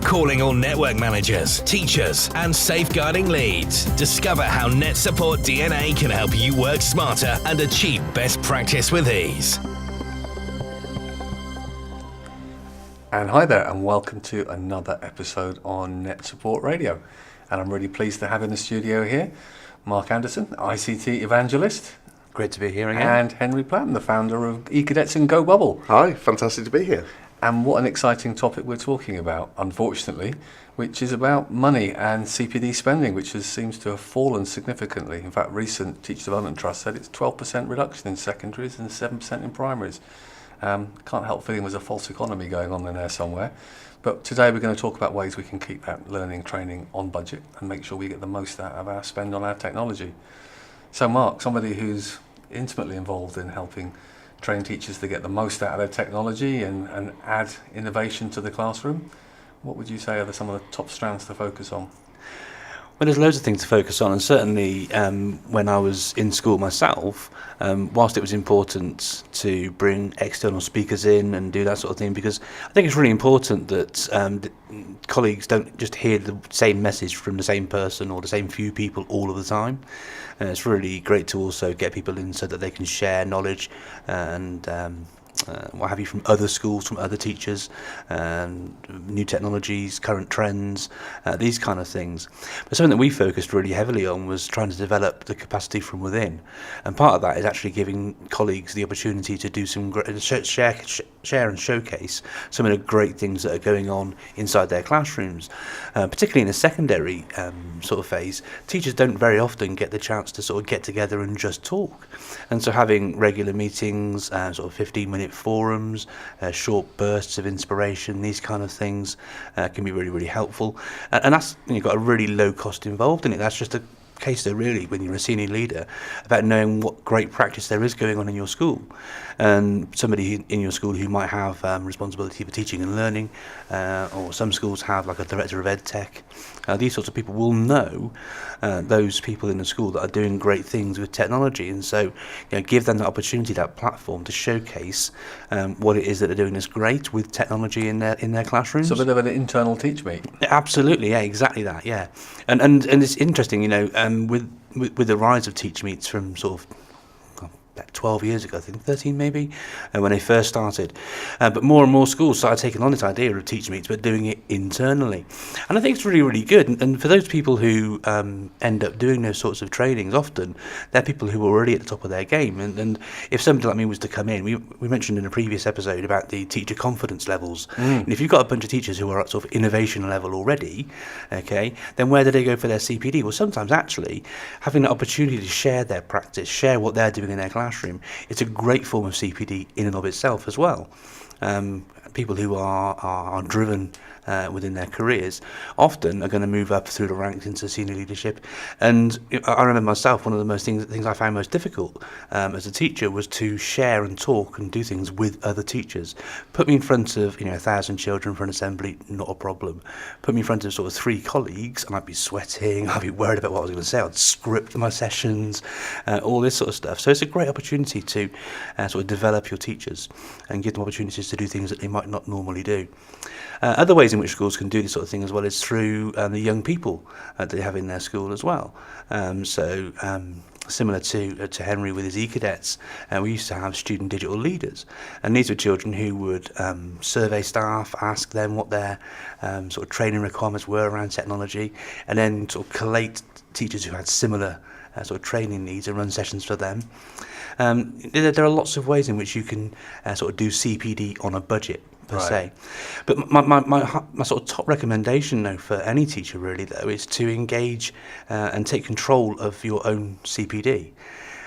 calling all network managers, teachers, and safeguarding leads. Discover how Net Support DNA can help you work smarter and achieve best practice with ease. And hi there, and welcome to another episode on Net Support Radio. And I'm really pleased to have in the studio here Mark Anderson, ICT evangelist. Great to be here again. And Henry Platten, the founder of Cadets and Go Bubble. Hi, fantastic to be here. And what an exciting topic we're talking about, unfortunately, which is about money and CPD spending, which seems to have fallen significantly. In fact, recent Teacher Development Trust said it's 12% reduction in secondaries and 7% in primaries. Can't help feeling there's a false economy going on in there somewhere. But today we're going to talk about ways we can keep that learning training on budget and make sure we get the most out of our spend on our technology. So Mark, somebody who's intimately involved in helping train teachers to get the most out of their technology and add innovation to the classroom, what would you say are some of the top strands to focus on? Well, there's loads of things to focus on, and certainly when I was in school myself, whilst it was important to bring external speakers in and do that sort of thing, because I think it's really important that colleagues don't just hear the same message from the same person or the same few people all of the time. It's really great to also get people in so that they can share knowledge and what have you from other schools, from other teachers, new technologies, current trends, these kind of things. But something that we focused really heavily on was trying to develop the capacity from within. And part of that is actually giving colleagues the opportunity to do some share and showcase some of the great things that are going on inside their classrooms. Particularly in a secondary sort of phase, teachers don't very often get the chance to sort of get together and just talk. And so having regular meetings, sort of 15-minute forums, short bursts of inspiration, these kind of things can be really, really helpful. And that's, you've got a really low cost involved in it. That's just a case though, really, when you're a senior leader, about knowing what great practice there is going on in your school. And somebody in your school who might have responsibility for teaching and learning, or some schools have like a director of ed tech, these sorts of people will know those people in the school that are doing great things with technology, and so give them the opportunity, that platform to showcase what it is that they're doing is great with technology in their classrooms. So a bit of an internal teach meet. Absolutely, yeah, exactly that, yeah. And it's interesting, with the rise of teach meets from sort of 12 years ago, I think 13 maybe, when they first started, but more and more schools started taking on this idea of teach meets but doing it internally, and I think it's really, really good. And for those people who end up doing those sorts of trainings, often they're people who are already at the top of their game, and if somebody like me was to come in, we mentioned in a previous episode about the teacher confidence levels, and if you've got a bunch of teachers who are at sort of innovation level already, okay, then where do they go for their CPD? Well, sometimes actually having the opportunity to share their practice, share what they're doing in their classroom, it's a great form of CPD in and of itself as well. People who are driven within their careers often are going to move up through the ranks into senior leadership. And I remember myself, one of the things I found most difficult as a teacher was to share and talk and do things with other teachers. Put me in front of 1,000 children for an assembly, not a problem. Put me in front of sort of 3 colleagues and I'd be sweating, I'd be worried about what I was going to say, I'd script my sessions, all this sort of stuff. So it's a great opportunity to sort of develop your teachers and give them opportunities to do things that they might not normally do. Other ways in which schools can do this sort of thing as well is through the young people that they have in their school as well. Similar to Henry with his e-cadets, we used to have student digital leaders, and these were children who would survey staff, ask them what their sort of training requirements were around technology, and then sort of collate teachers who had similar sort of training needs and run sessions for them. There are lots of ways in which you can sort of do CPD on a budget, per se. But my sort of top recommendation though for any teacher really though is to engage and take control of your own CPD.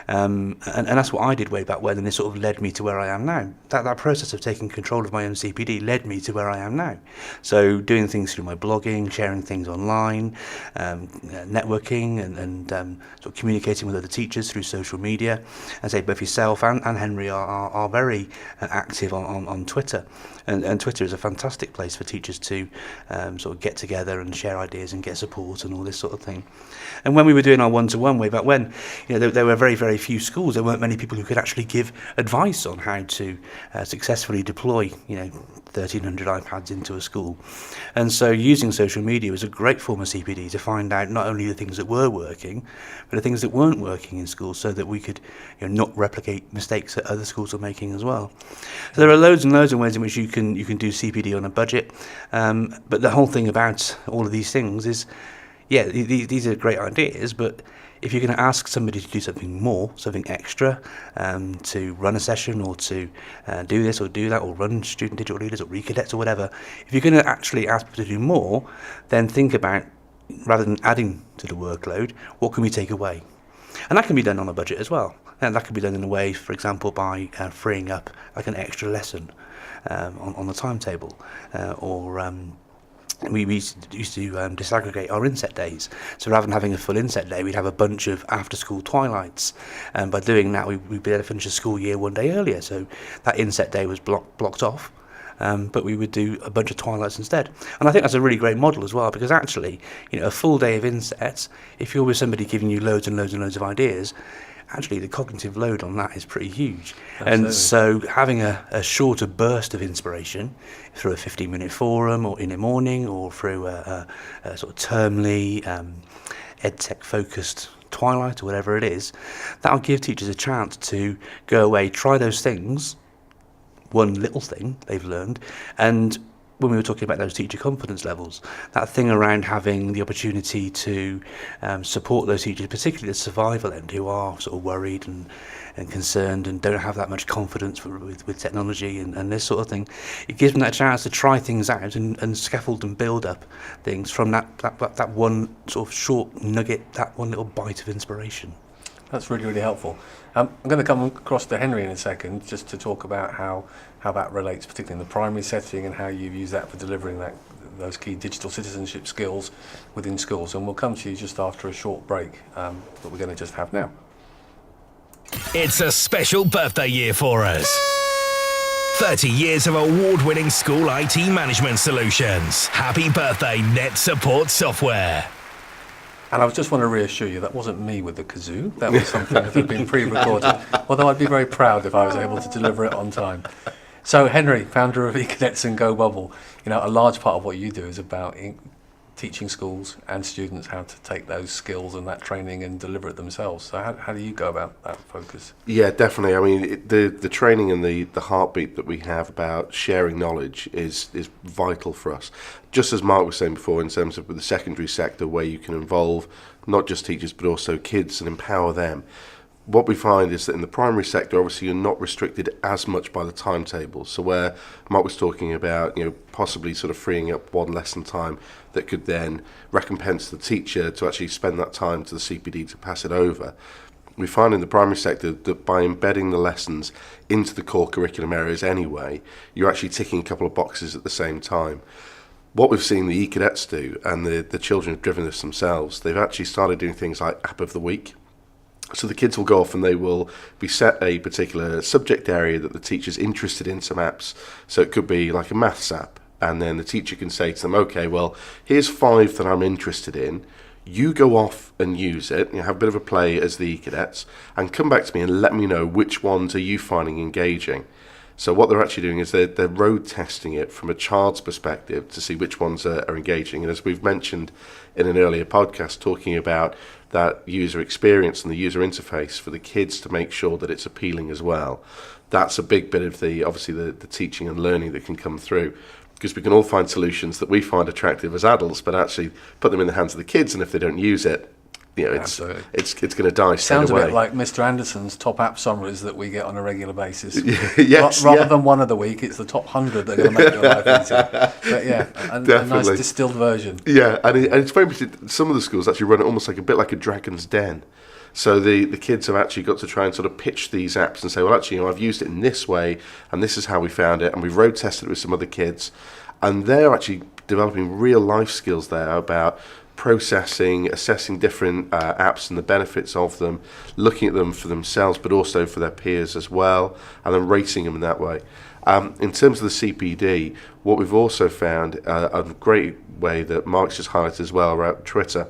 And that's what I did way back when, and it sort of led me to where I am now. That process of taking control of my own CPD led me to where I am now. So doing things through my blogging, sharing things online, networking and sort of communicating with other teachers through social media. I say both yourself and Henry are very active on Twitter. And Twitter is a fantastic place for teachers to sort of get together and share ideas and get support and all this sort of thing. And when we were doing our one-to-one way back when, there were very, very few schools, there weren't many people who could actually give advice on how to successfully deploy, 1,300 iPads into a school. And so using social media was a great form of CPD to find out not only the things that were working, but the things that weren't working in schools, so that we could not replicate mistakes that other schools are making as well. So there are loads and loads of ways in which you can do CPD on a budget. But the whole thing about all of these things is, these are great ideas, but if you're going to ask somebody to do something more, something extra, to run a session or to do this or do that, or run student digital leaders or re-cadets or whatever, if you're going to actually ask people to do more, then think about, rather than adding to the workload, what can we take away? And that can be done on a budget as well. And that can be done in a way, for example, by freeing up like an extra lesson on the timetable, or we used to disaggregate our inset days. So rather than having a full inset day, we'd have a bunch of after-school twilights. And by doing that, we'd be able to finish the school year one day earlier. So that inset day was blocked off, but we would do a bunch of twilights instead. And I think that's a really great model as well, because actually, a full day of insets, if you're with somebody giving you loads and loads and loads of ideas, actually the cognitive load on that is pretty huge. Absolutely. And so having a shorter burst of inspiration through a 15-minute forum, or in the morning, or through a sort of termly EdTech focused twilight or whatever it is, that'll give teachers a chance to go away, try those things, one little thing they've learned. And when we were talking about those teacher confidence levels, that thing around having the opportunity to support those teachers, particularly the survival end, who are sort of worried and concerned and don't have that much confidence with technology and this sort of thing, it gives them that chance to try things out and scaffold and build up things from that one sort of short nugget, that one little bite of inspiration. That's really, really helpful. I'm going to come across to Henry in a second, just to talk about how that relates, particularly in the primary setting, and how you use that for delivering those key digital citizenship skills within schools. And we'll come to you just after a short break that we're going to just have now. It's a special birthday year for us. 30 years of award-winning school IT management solutions. Happy birthday, Net Support Software. And I just want to reassure you, that wasn't me with the kazoo. That was something that had been pre-recorded, although I'd be very proud if I was able to deliver it on time. So Henry, founder of Cadets and Go Bubble, a large part of what you do is about teaching schools and students how to take those skills and that training and deliver it themselves. So how do you go about that focus? Yeah, definitely. I mean, the training and the heartbeat that we have about sharing knowledge is vital for us. Just as Mark was saying before, in terms of the secondary sector, where you can involve not just teachers but also kids and empower them. What we find is that in the primary sector, obviously, you're not restricted as much by the timetable. So where Mark was talking about, possibly sort of freeing up one lesson time that could then recompense the teacher to actually spend that time to the CPD to pass it over. We find in the primary sector that by embedding the lessons into the core curriculum areas anyway, you're actually ticking a couple of boxes at the same time. What we've seen the e-cadets do, and the children have driven this themselves, they've actually started doing things like App of the Week. So the kids will go off and they will be set a particular subject area that the teacher's interested in, some apps. So it could be like a maths app. And then the teacher can say to them, okay, well, here's 5 that I'm interested in. You go off and use it, have a bit of a play as the cadets, and come back to me and let me know which ones are you finding engaging. So what they're actually doing is they're road testing it from a child's perspective to see which ones are engaging. And as we've mentioned in an earlier podcast, talking about that user experience and the user interface for the kids to make sure that it's appealing as well. That's a big bit of the teaching and learning that can come through, because we can all find solutions that we find attractive as adults, but actually put them in the hands of the kids, and if they don't use it, it's going to die. Sounds straight away. A bit like Mr. Anderson's top app summaries that we get on a regular basis. Yes, rather than one of the week, it's the top 100 that are going to make your life easier. But yeah, a nice distilled version. Yeah, and it's very interesting. Some of the schools actually run it almost like a bit like a dragon's den. So the kids have actually got to try and sort of pitch these apps and say, well, actually, I've used it in this way, and this is how we found it, and we've road tested it with some other kids, and they're actually developing real life skills there about processing, assessing different apps and the benefits of them, looking at them for themselves, but also for their peers as well, and then rating them in that way. In terms of the CPD, what we've also found, a great way that Mark's just highlighted as well around Twitter,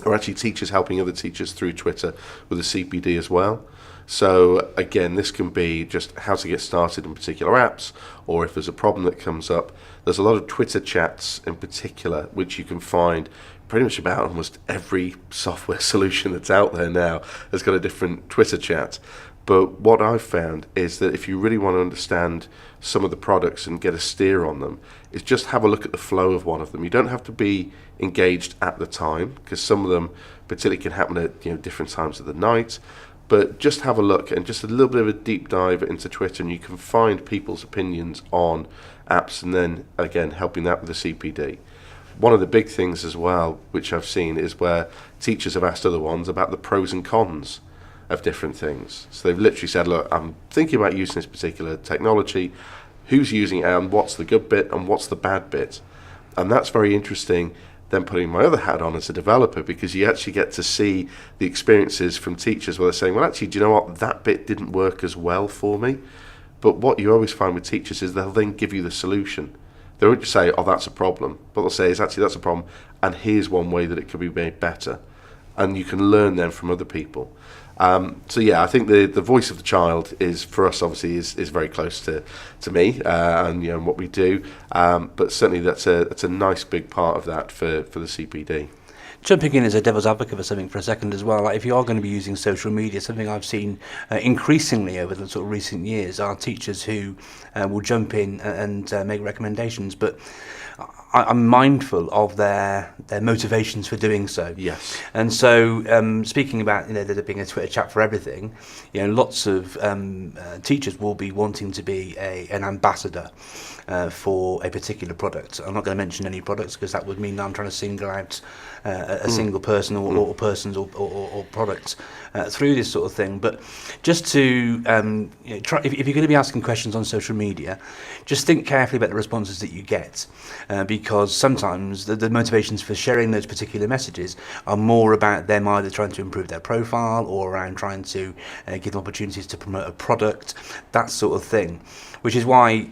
are actually teachers helping other teachers through Twitter with the CPD as well. So again, this can be just how to get started in particular apps, or if there's a problem that comes up. There's a lot of Twitter chats in particular, which you can find pretty much about almost every software solution that's out there now has got a different Twitter chat. But what I've found is that if you really want to understand some of the products and get a steer on them, is just have a look at the flow of one of them. You don't have to be engaged at the time, because some of them particularly can happen at different times of the night. But just have a look and just a little bit of a deep dive into Twitter, and you can find people's opinions on apps, and then again helping that with the CPD. One of the big things as well, which I've seen, is where teachers have asked other ones about the pros and cons of different things. So they've literally said, look, I'm thinking about using this particular technology, who's using it and what's the good bit and what's the bad bit. And that's very interesting, then putting my other hat on as a developer, because you actually get to see the experiences from teachers where they're saying, well, actually, do you know what, that bit didn't work as well for me. But what you always find with teachers is they'll then give you the solution. They won't just say, oh, that's a problem. What they'll say is, actually, that's a problem, and here's one way that it could be made better. And you can learn then from other people. So yeah, I think the voice of the child is, for us, obviously, is very close to me and what we do. But certainly that's a nice big part of that for the CPD. Jumping in as a devil's advocate for something for a second as well, like if you are going to be using social media, something I've seen increasingly over the sort of recent years are teachers who will jump in and make recommendations, but I'm mindful of their motivations for doing so. Yes. And so, speaking about there being a Twitter chat for everything, lots of teachers will be wanting to be an ambassador for a particular product. I'm not going to mention any products because that would mean that I'm trying to single out a single person or persons or products through this sort of thing. But just to try, if you're going to be asking questions on social media, just think carefully about the responses that you get, because sometimes the motivations for sharing those particular messages are more about them either trying to improve their profile or around trying to give them opportunities to promote a product, that sort of thing. Which is why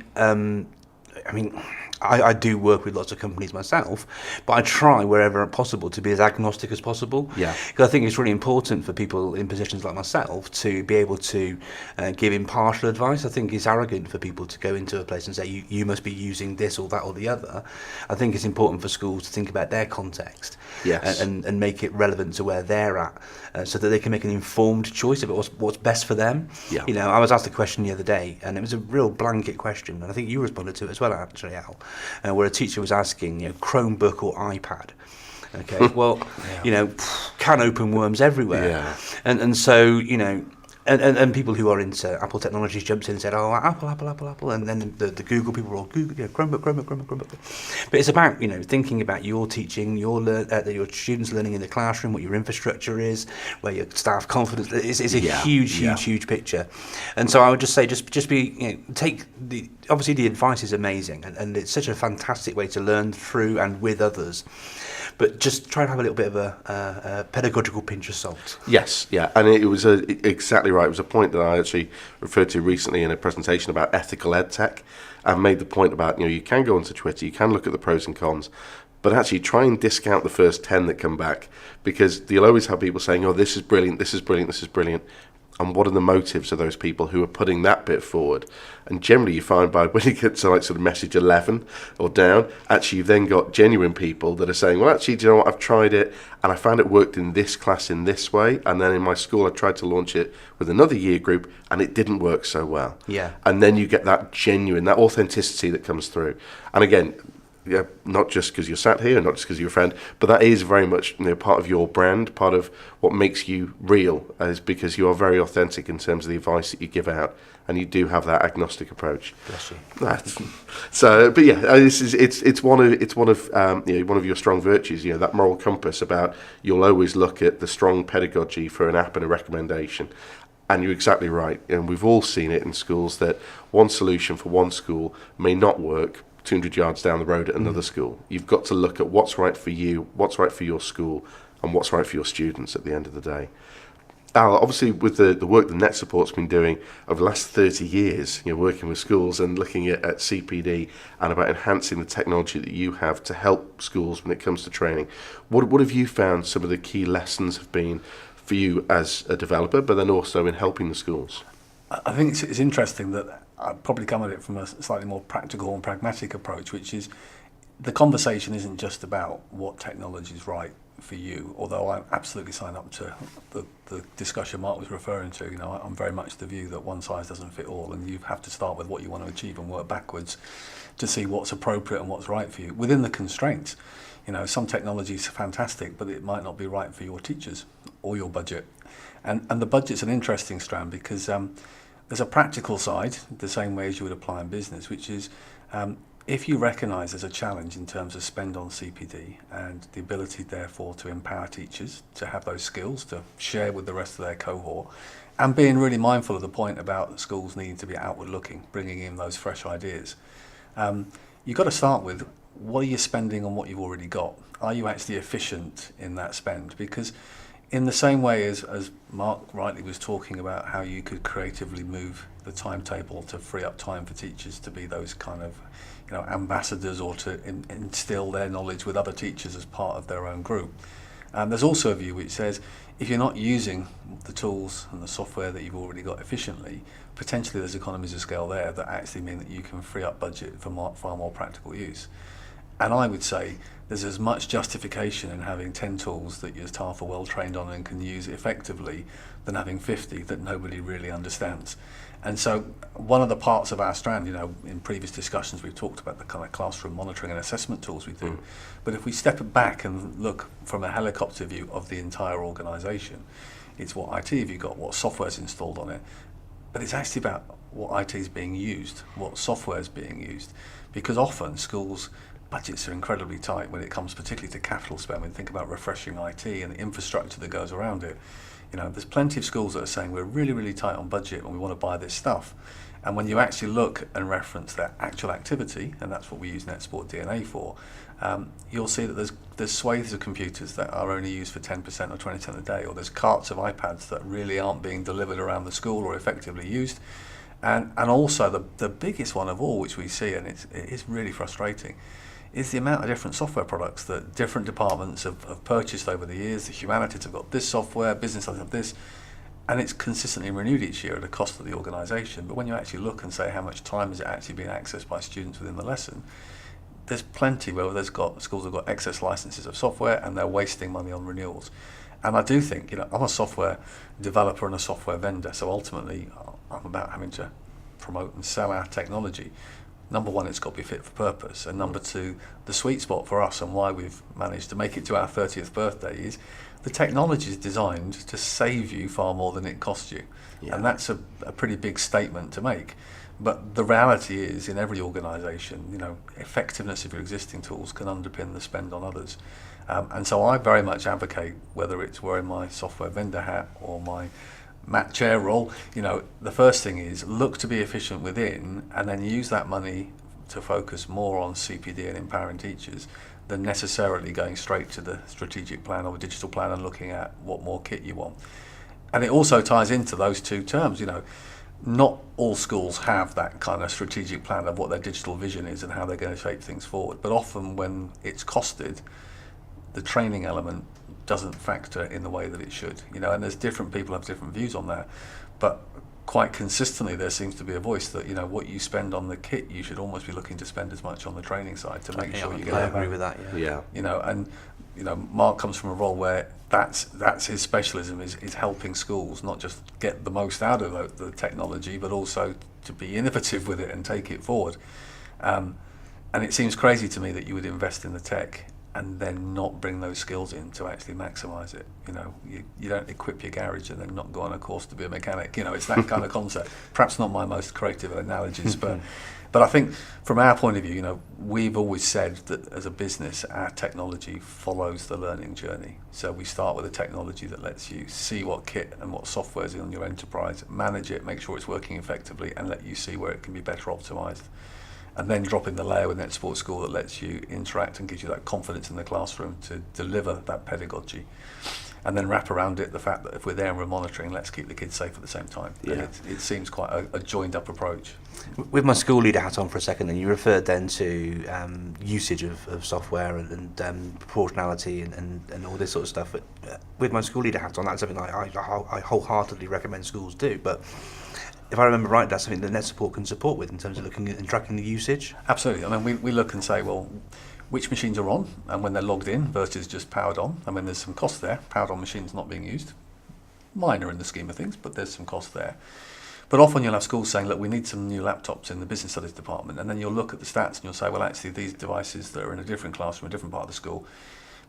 I do work with lots of companies myself, but I try wherever possible to be as agnostic as possible. Yeah. Because I think it's really important for people in positions like myself to be able to give impartial advice. I think it's arrogant for people to go into a place and say, you must be using this or that or the other. I think it's important for schools to think about their context. Yes. and make it relevant to where they're at, so that they can make an informed choice about what's best for them. Yeah. I was asked a question the other day, and it was a real blanket question, and I think you responded to it as well, actually, Al, where a teacher was asking, Chromebook or iPad. Okay, well, can open worms everywhere. Yeah. And so, and people who are into Apple technologies jumped in and said, oh, Apple, and then the Google people were all Google, Chromebook. But it's about, thinking about your teaching, your students learning in the classroom, what your infrastructure is, where your staff confidence. It's a huge picture. And so I would just say, just be, obviously the advice is amazing, and it's such a fantastic way to learn through and with others. But just try and have a little bit of a pedagogical pinch of salt. Yes, yeah, and it was exactly right. It was a point that I actually referred to recently in a presentation about ethical edtech, and made the point about, you can go onto Twitter, you can look at the pros and cons, but actually try and discount the first 10 that come back, because you'll always have people saying, oh, this is brilliant, this is brilliant, this is brilliant. And what are the motives of those people who are putting that bit forward? And generally you find when you get to like sort of message 11 or down, actually you've then got genuine people that are saying, well, actually, do you know what, I've tried it and I found it worked in this class in this way, and then in my school I tried to launch it with another year group and it didn't work so well. Yeah. And then you get that genuine, that authenticity that comes through. And again, not just because you're sat here, not just because you're a friend, but that is very much part of your brand, part of what makes you real, is because you are very authentic in terms of the advice that you give out, and you do have that agnostic approach. Bless you. So, but yeah, it's one of your strong virtues. That moral compass about you'll always look at the strong pedagogy for an app and a recommendation. And you're exactly right, and we've all seen it in schools that one solution for one school may not work 200 yards down the road at another school. You've got to look at what's right for you, what's right for your school, and what's right for your students at the end of the day. Al, obviously with the work that Net Support's been doing over the last 30 years, working with schools and looking at CPD and about enhancing the technology that you have to help schools when it comes to training, what have you found some of the key lessons have been for you as a developer, but then also in helping the schools? I think it's interesting that I'd probably come at it from a slightly more practical and pragmatic approach, which is the conversation isn't just about what technology is right for you, although I absolutely sign up to the discussion Mark was referring to. I'm very much the view that one size doesn't fit all, and you have to start with what you want to achieve and work backwards to see what's appropriate and what's right for you within the constraints. Some technology is fantastic, but it might not be right for your teachers or your budget. And the budget's an interesting strand because there's a practical side, the same way as you would apply in business, which is if you recognise there's a challenge in terms of spend on CPD and the ability, therefore, to empower teachers to have those skills to share with the rest of their cohort, and being really mindful of the point about schools needing to be outward looking, bringing in those fresh ideas, you've got to start with what are you spending on what you've already got? Are you actually efficient in that spend? Because in the same way as Mark rightly was talking about how you could creatively move the timetable to free up time for teachers to be those kind of ambassadors or to instill their knowledge with other teachers as part of their own group. There's also a view which says if you're not using the tools and the software that you've already got efficiently, potentially there's economies of scale there that actually mean that you can free up budget for far more practical use. And I would say there's as much justification in having 10 tools that your staff are well trained on and can use effectively than having 50 that nobody really understands. And so one of the parts of our strand, in previous discussions we've talked about the kind of classroom monitoring and assessment tools we do. But if we step back and look from a helicopter view of the entire organisation, it's what IT have you got, what software's installed on it. But it's actually about what IT is being used, what software is being used. Because often schools' budgets are incredibly tight when it comes particularly to capital spend. When you think about refreshing IT and the infrastructure that goes around it, there's plenty of schools that are saying we're really, really tight on budget and we want to buy this stuff. And when you actually look and reference their actual activity, and that's what we use NetSport DNA for, you'll see that there's swathes of computers that are only used for 10% or 20% a day, or there's carts of iPads that really aren't being delivered around the school or effectively used. And also the biggest one of all, which we see, and it is really frustrating, is the amount of different software products that different departments have purchased over the years. The humanities have got this software, business have this, and it's consistently renewed each year at the cost of the organisation. But when you actually look and say how much time is it actually being accessed by students within the lesson, there's plenty where schools have got excess licenses of software and they're wasting money on renewals. And I do think, I'm a software developer and a software vendor, so ultimately I'm about having to promote and sell our technology. Number one, it's got to be fit for purpose, and number two, the sweet spot for us and why we've managed to make it to our 30th birthday is the technology is designed to save you far more than it costs you. Yeah. And that's a pretty big statement to make. But the reality is, in every organisation, effectiveness of your existing tools can underpin the spend on others. And so I very much advocate, whether it's wearing my software vendor hat or my Mat chair role, the first thing is look to be efficient within and then use that money to focus more on CPD and empowering teachers than necessarily going straight to the strategic plan or the digital plan and looking at what more kit you want. And it also ties into those two terms, not all schools have that kind of strategic plan of what their digital vision is and how they're going to shape things forward. But often when it's costed, the training element doesn't factor in the way that it should, and there's different people have different views on that, but quite consistently there seems to be a voice that what you spend on the kit, you should almost be looking to spend as much on the training side to make sure you get. I agree with that. Yeah. And Mark comes from a role where that's his specialism is helping schools not just get the most out of the technology, but also to be innovative with it and take it forward. And it seems crazy to me that you would invest in the tech and then not bring those skills in to actually maximise it. You don't equip your garage and then not go on a course to be a mechanic. It's that kind of concept. Perhaps not my most creative analogies, but I think from our point of view, we've always said that as a business, our technology follows the learning journey. So we start with a technology that lets you see what kit and what software is in your enterprise, manage it, make sure it's working effectively, and let you see where it can be better optimised. And then drop in the layer with NetSport School that lets you interact and gives you that confidence in the classroom to deliver that pedagogy. and then wrap around it the fact that if we're there and we're monitoring, let's keep the kids safe at the same time. Yeah. And it seems quite a joined up approach. With my school leader hat on for a second, and you referred then to usage of software and proportionality and all this sort of stuff. But, with my school leader hat on, that's something I wholeheartedly recommend schools do. But if I remember right, that's something that Net Support can support with in terms of looking at and tracking the usage. Absolutely. I mean, we look and say, well, which machines are on and when they're logged in versus just powered on. I mean, there's some cost there. Powered on machines not being used. Minor in the scheme of things, but there's some cost there. But often you'll have schools saying, look, we need some new laptops in the business studies department. And then you'll look at the stats and you'll say, well, actually, these devices that are in a different classroom, a different part of the school,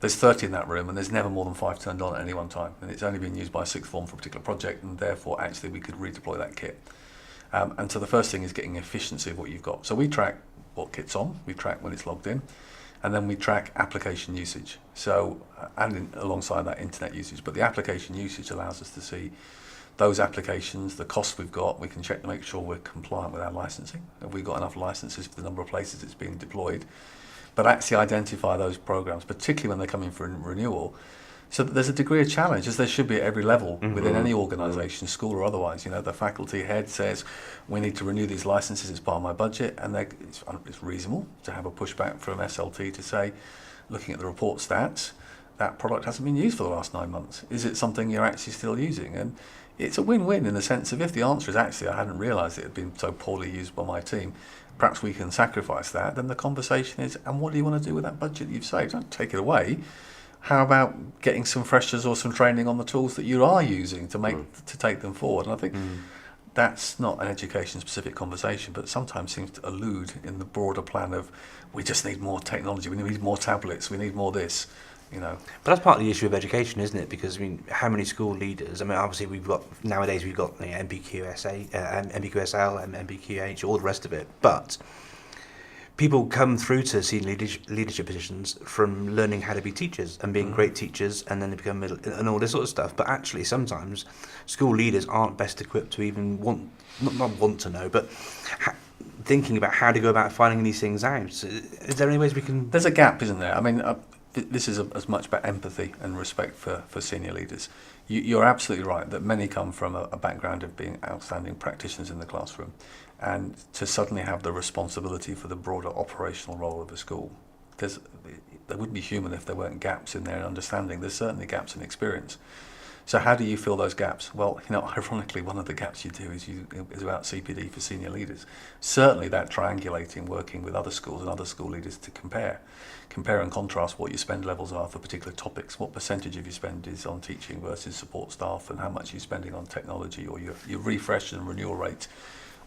there's 30 in that room and there's never more than 5 turned on at any one time. And it's only been used by a sixth form for a particular project, and therefore, actually, we could redeploy that kit. And so the first thing is getting efficiency of what you've got. So we track what kit's on, we track when it's logged in, and then we track application usage. So, alongside that, internet usage. But the application usage allows us to see those applications, the costs we've got. We can check to make sure we're compliant with our licensing. Have we got enough licenses for the number of places it's being deployed? But actually identify those programs, particularly when they're coming for renewal. So that there's a degree of challenge, as there should be at every level within any organisation, school or otherwise. You know, the faculty head says, we need to renew these licenses, it's part of my budget, and it's reasonable to have a pushback from SLT to say, looking at the report stats, that product hasn't been used for the last 9 months. Is it something you're actually still using? And it's a win-win in the sense of if the answer is actually, I hadn't realised it had been so poorly used by my team, perhaps we can sacrifice that, then the conversation is, and what do you want to do with that budget you've saved? Don't take it away. How about getting some freshers or some training on the tools that you are using to take them forward? And I think that's not an education-specific conversation, but sometimes seems to allude in the broader plan of we just need more technology, we need more tablets, we need more this, you know. But that's part of the issue of education, isn't it? Because I mean, how many school leaders? I mean, obviously we've got MBQSA, MBQSL, and MBQH, all the rest of it, but people come through to senior leadership positions from learning how to be teachers and being great teachers, and then they become middle and all this sort of stuff. But actually, sometimes school leaders aren't best equipped to even not want to know, but thinking about how to go about finding these things out. Is there any ways we can? There's a gap, isn't there? I mean, this is as much about empathy and respect for senior leaders. You're absolutely right that many come from a background of being outstanding practitioners in the classroom, and to suddenly have the responsibility for the broader operational role of a school. Because they wouldn't be human if there weren't gaps in their understanding. There's certainly gaps in experience. So how do you fill those gaps? Well, you know, ironically, one of the gaps you do is about CPD for senior leaders. Certainly that triangulating, working with other schools and other school leaders to compare and contrast what your spend levels are for particular topics, what percentage of your spend is on teaching versus support staff, and how much you're spending on technology, or your refresh and renewal rate.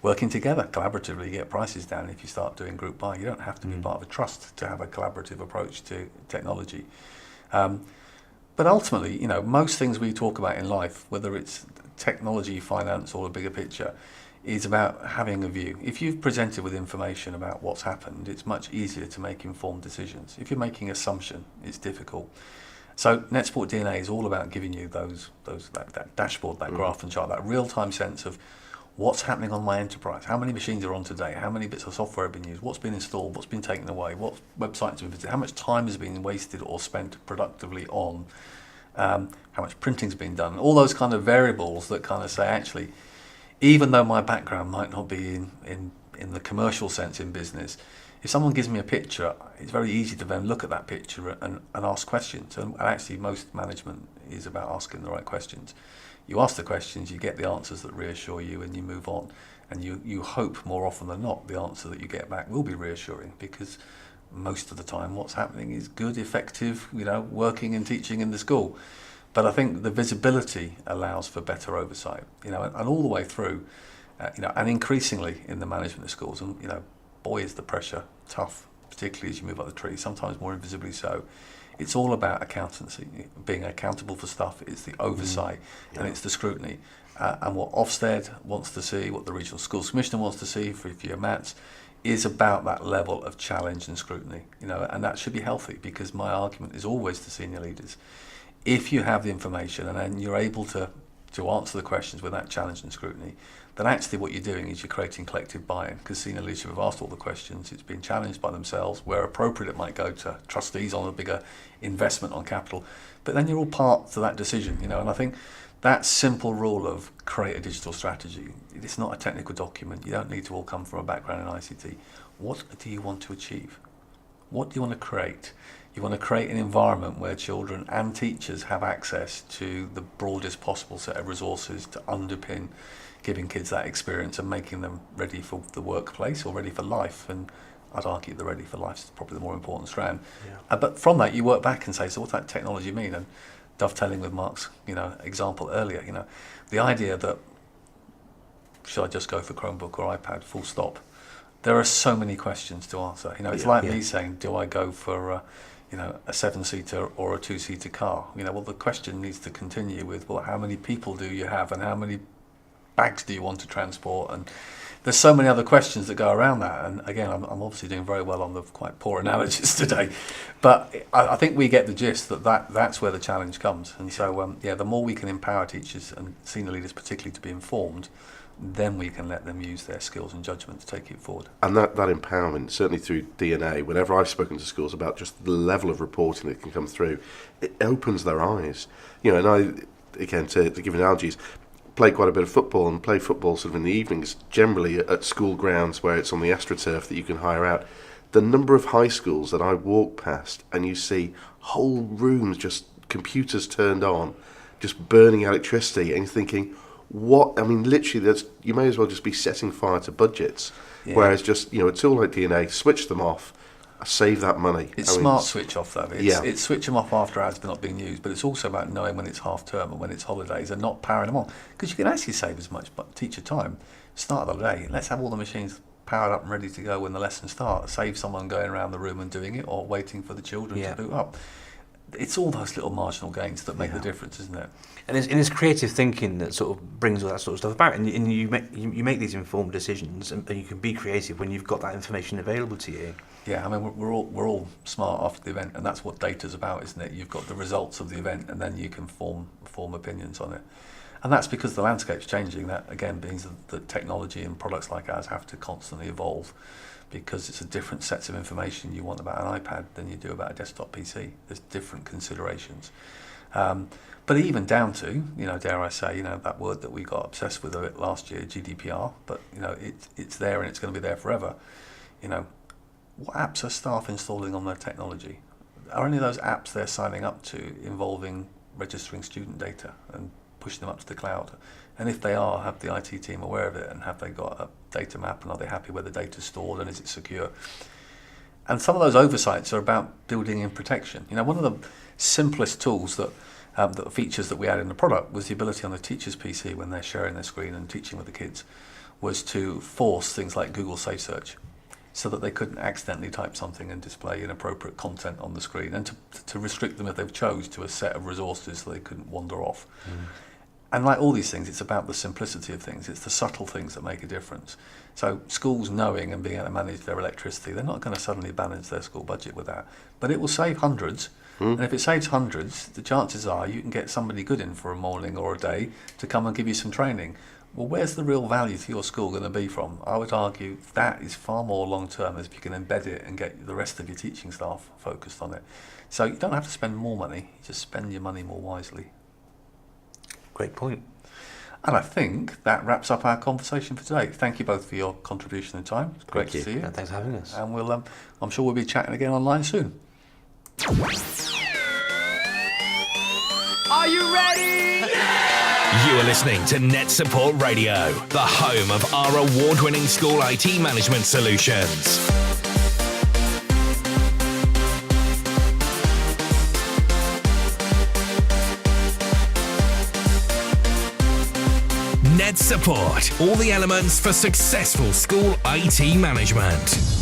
Working together collaboratively, you get prices down. If you start doing group buy, you don't have to be part of a trust to have a collaborative approach to technology. But ultimately, you know, most things we talk about in life, whether it's technology, finance, or a bigger picture, is about having a view. If you've presented with information about what's happened, it's much easier to make informed decisions. If you're making assumption, it's difficult. So NetSport DNA is all about giving you that dashboard, that graph and chart, that real-time sense of what's happening on my enterprise, how many machines are on today, how many bits of software have been used, what's been installed, what's been taken away, what websites have been visited, how much time has been wasted or spent productively on, how much printing's been done, all those kind of variables that kind of say, actually, even though my background might not be in the commercial sense in business, if someone gives me a picture, it's very easy to then look at that picture and ask questions. And actually, most management is about asking the right questions. You ask the questions, you get the answers that reassure you, and you move on. And you hope more often than not the answer that you get back will be reassuring, because most of the time what's happening is good, effective, you know, working and teaching in the school. But I think the visibility allows for better oversight, you know, and all the way through, you know, and increasingly in the management of schools. And, you know, boy, is the pressure tough, particularly as you move up the tree, sometimes more invisibly so. It's all about accountancy, being accountable for stuff. It's the oversight and it's the scrutiny. And what Ofsted wants to see, what the Regional Schools Commissioner wants to see for your MATs, is about that level of challenge and scrutiny. You know, and that should be healthy, because my argument is always to senior leaders, if you have the information and then you're able to to answer the questions without challenge and scrutiny, then actually what you're doing is you're creating collective buy-in, because senior leadership have asked all the questions, it's been challenged by themselves, where appropriate it might go to trustees on a bigger investment on capital, but then you're all part to that decision, and I think that simple rule of create a digital strategy, it's not a technical document, you don't need to all come from a background in ICT. What do you want to achieve? What do you want to create? You want to create an environment where children and teachers have access to the broadest possible set of resources to underpin giving kids that experience and making them ready for the workplace or ready for life. And I'd argue the ready for life is probably the more important strand. Yeah. But from that, you work back and say, so what's that technology mean? And dovetailing with Mark's, example earlier, the idea that should I just go for Chromebook or iPad, full stop? There are so many questions to answer. It's like me saying, do I go for a 7-seater or a 2-seater car? Well, the question needs to continue with, well, how many people do you have and how many bags do you want to transport? And there's so many other questions that go around that. And again, I'm obviously doing very well on the quite poor analogies today, but I think we get the gist that's where the challenge comes. And so, the more we can empower teachers and senior leaders particularly to be informed, then we can let them use their skills and judgment to take it forward. And that empowerment, certainly through DNA, whenever I've spoken to schools about just the level of reporting that can come through, it opens their eyes. And I, again, to give analogies, play quite a bit of football and play football sort of in the evenings, generally at school grounds where it's on the AstroTurf that you can hire out. The number of high schools that I walk past and you see whole rooms, just computers turned on, just burning electricity, and you're thinking, literally, you may as well just be setting fire to budgets. Yeah. Whereas just, a tool like DNA, switch them off, save that money. It's smart switch off, though. It's switch them off after hours they're not being used, but it's also about knowing when it's half term and when it's holidays and not powering them on. Because you can actually save as much teacher time. Start of the day, let's have all the machines powered up and ready to go when the lesson starts. Save someone going around the room and doing it or waiting for the children to boot up. It's all those little marginal gains that make the difference, isn't it? And it's creative thinking that sort of brings all that sort of stuff about, and you make these informed decisions, and you can be creative when you've got that information available to you. Yeah, we're all smart after the event, and that's what data's about, isn't it? You've got the results of the event, and then you can form opinions on it. And that's because the landscape's changing. That again means that technology and products like ours have to constantly evolve, because it's a different sets of information you want about an iPad than you do about a desktop PC. There's different considerations. But even down to, dare I say, that word that we got obsessed with it last year, GDPR, but, it's there and it's going to be there forever. What apps are staff installing on their technology? Are any of those apps they're signing up to involving registering student data and pushing them up to the cloud? And if they are, have the IT team aware of it, and have they got a data map, and are they happy where the data's stored, and is it secure? And some of those oversights are about building in protection. One of the simplest tools the features that we had in the product was the ability on the teacher's PC, when they're sharing their screen and teaching with the kids, was to force things like Google Safe Search, so that they couldn't accidentally type something and display inappropriate content on the screen, and to restrict them if they've chose to a set of resources so they couldn't wander off. And like all these things, it's about the simplicity of things. It's the subtle things that make a difference. So schools knowing and being able to manage their electricity, they're not going to suddenly balance their school budget with that. But it will save hundreds. And if it saves hundreds, the chances are you can get somebody good in for a morning or a day to come and give you some training. Well, where's the real value to your school going to be from? I would argue that is far more long-term, as if you can embed it and get the rest of your teaching staff focused on it. So you don't have to spend more money, you just spend your money more wisely. Great point. And I think that wraps up our conversation for today. Thank you both for your contribution and time. It's great to see you. And thanks for having us. And we'll, I'm sure we'll be chatting again online soon. Are you ready? Yeah! You are listening to Net Support Radio, the home of our award-winning school IT management solutions. Net Support, all the elements for successful school IT management.